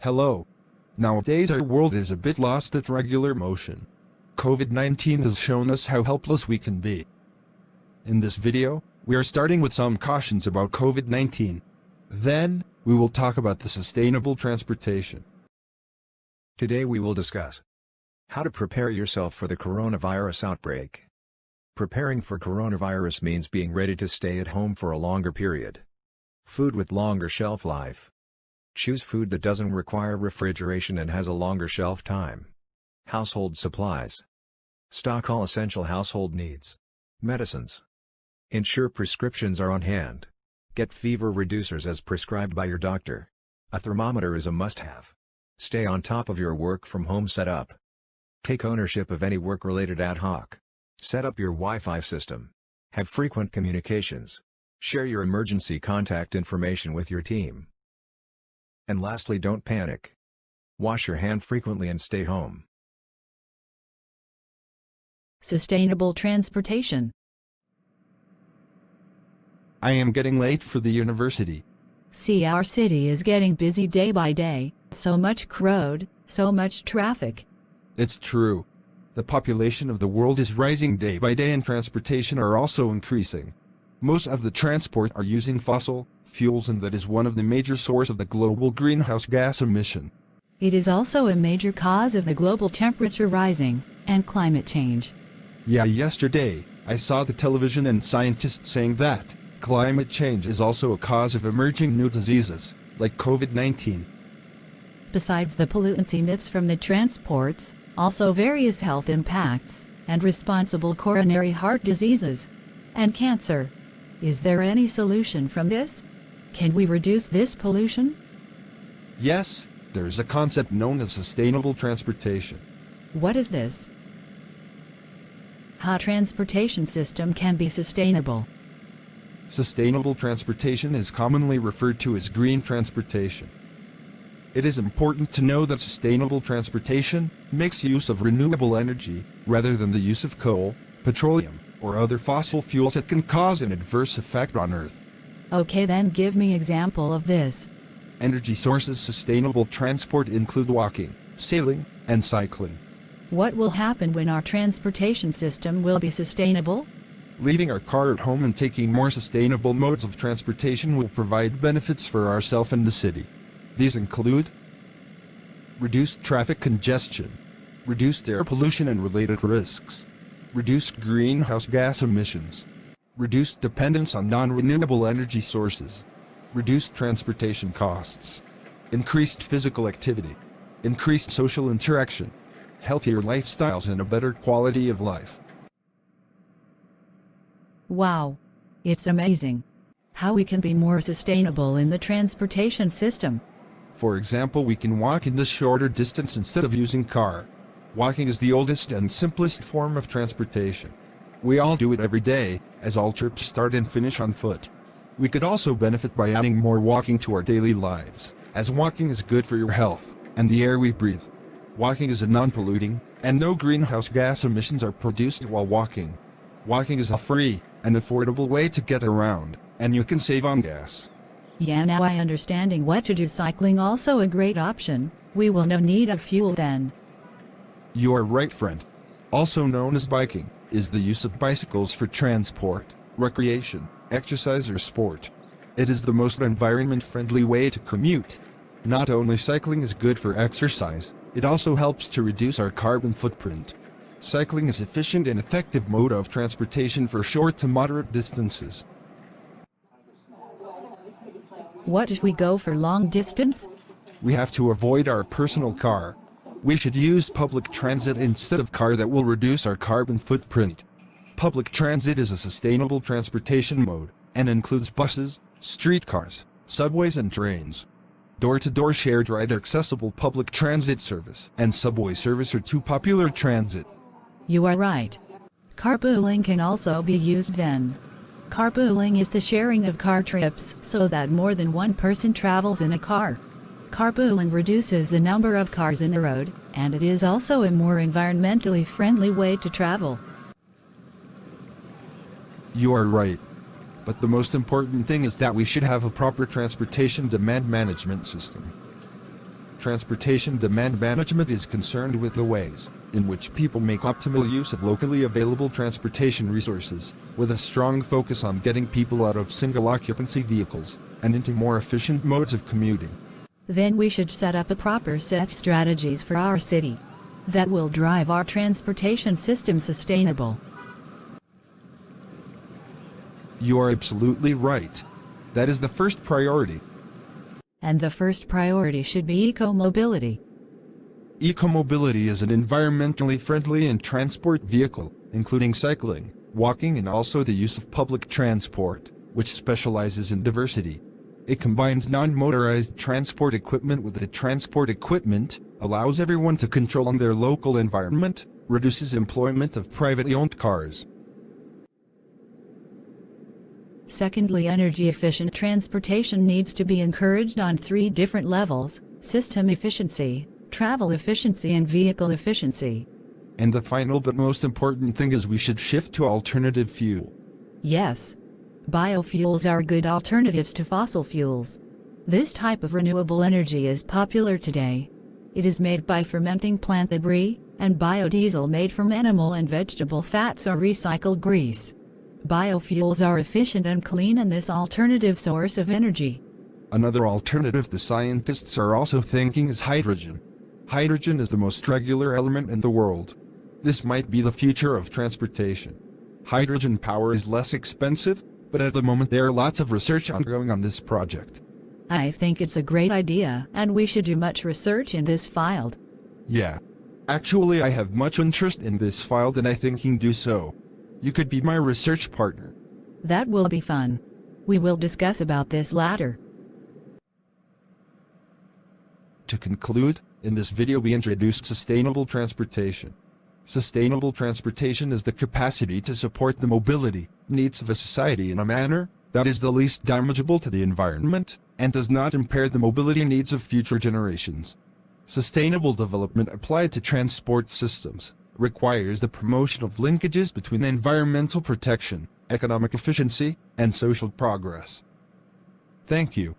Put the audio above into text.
Hello. Nowadays our world is a bit lost at regular motion. COVID-19 has shown us how helpless we can be. In this video, we are starting with some cautions about COVID-19. Then, we will talk about the sustainable transportation. Today we will discuss how to prepare yourself for the coronavirus outbreak. Preparing for coronavirus means being ready to stay at home for a longer period. Food with longer shelf life. Choose food that doesn't require refrigeration and has a longer shelf time. Household supplies. Stock all essential household needs. Medicines. Ensure prescriptions are on hand. Get fever reducers as prescribed by your doctor. A thermometer is a must-have. Stay on top of your work from home setup. Take ownership of any work-related ad hoc. Set up your Wi-Fi system. Have frequent communications. Share your emergency contact information with your team. And lastly, don't panic. Wash your hand frequently and stay home. Sustainable transportation. I am getting late for the university. See, our city is getting busy day by day, so much crowd, so much traffic. It's true. The population of the world is rising day by day and transportation are also increasing. Most of the transport are using fossil fuels, and that is one of the major sources of the global greenhouse gas emission. It is also a major cause of the global temperature rising and climate change. Yeah, yesterday, I saw the television and scientists saying that climate change is also a cause of emerging new diseases, like COVID-19. Besides the pollutants emits from the transports, also various health impacts, and responsible coronary heart diseases, and cancer. Is there any solution from this? Can we reduce this pollution? Yes, there is a concept known as sustainable transportation. What is this? How transportation system can be sustainable? Sustainable transportation is commonly referred to as green transportation. It is important to know that sustainable transportation makes use of renewable energy, rather than the use of coal, petroleum, or other fossil fuels that can cause an adverse effect on Earth. Okay, then give me example of this. Energy sources sustainable transport include walking, sailing, and cycling. What will happen when our transportation system will be sustainable? Leaving our car at home and taking more sustainable modes of transportation will provide benefits for ourselves and the city. These include reduced traffic congestion, reduced air pollution and related risks, reduced greenhouse gas emissions, reduced dependence on non-renewable energy sources, reduced transportation costs, increased physical activity, increased social interaction, healthier lifestyles and a better quality of life. Wow! It's amazing how we can be more sustainable in the transportation system. For example, we can walk in this shorter distance instead of using car. Walking is the oldest and simplest form of transportation. We all do it every day, as all trips start and finish on foot. We could also benefit by adding more walking to our daily lives, as walking is good for your health and the air we breathe. Walking is a non-polluting, and no greenhouse gas emissions are produced while walking. Walking is a free and affordable way to get around, and you can save on gas. Yeah, now I understanding what to do. Cycling also a great option. We will no need of fuel then. You are right, friend. Also known as biking, is the use of bicycles for transport, recreation, exercise or sport. It is the most environment-friendly way to commute. Not only cycling is good for exercise, it also helps to reduce our carbon footprint. Cycling is efficient and effective mode of transportation for short to moderate distances. What if we go for long distance? We have to avoid our personal car. We should use public transit instead of car. That will reduce our carbon footprint. Public transit is a sustainable transportation mode, and includes buses, streetcars, subways and trains. Door-to-door shared ride accessible public transit service and subway service are two popular transit. You are right. Carpooling can also be used then. Carpooling is the sharing of car trips so that more than one person travels in a car. Carpooling reduces the number of cars in the road, and it is also a more environmentally friendly way to travel. You are right. But the most important thing is that we should have a proper transportation demand management system. transportation demand management is concerned with the ways in which people make optimal use of locally available transportation resources, with a strong focus on getting people out of single-occupancy vehicles and into more efficient modes of commuting. Then we should set up a proper set strategies for our city that will drive our transportation system sustainable. You are absolutely right. That is the first priority. And the first priority should be eco-mobility. Eco-mobility is an environmentally friendly and transport vehicle, including cycling, walking and also the use of public transport, which specializes in diversity. It combines non-motorized transport equipment with the transport equipment, allows everyone to control their local environment, reduces employment of privately owned cars. Secondly, energy-efficient transportation needs to be encouraged on 3 different levels: system efficiency, travel efficiency and vehicle efficiency. And the final but most important thing is we should shift to alternative fuel. Yes. Biofuels are good alternatives to fossil fuels. This type of renewable energy is popular today. It is made by fermenting plant debris, and biodiesel made from animal and vegetable fats or recycled grease. Biofuels are efficient and clean in this alternative source of energy. Another alternative the scientists are also thinking is hydrogen. Hydrogen is the most regular element in the world. This might be the future of transportation. Hydrogen power is less expensive, but at the moment there are lots of research ongoing on this project. I think it's a great idea, and we should do much research in this field. Yeah. Actually, I have much interest in this field and I think you can do so. You could be my research partner. That will be fun. We will discuss about this later. To conclude, in this video we introduced sustainable transportation. Sustainable transportation is the capacity to support the mobility needs of a society in a manner that is the least damageable to the environment and does not impair the mobility needs of future generations. Sustainable development applied to transport systems requires the promotion of linkages between environmental protection, economic efficiency, and social progress. Thank you.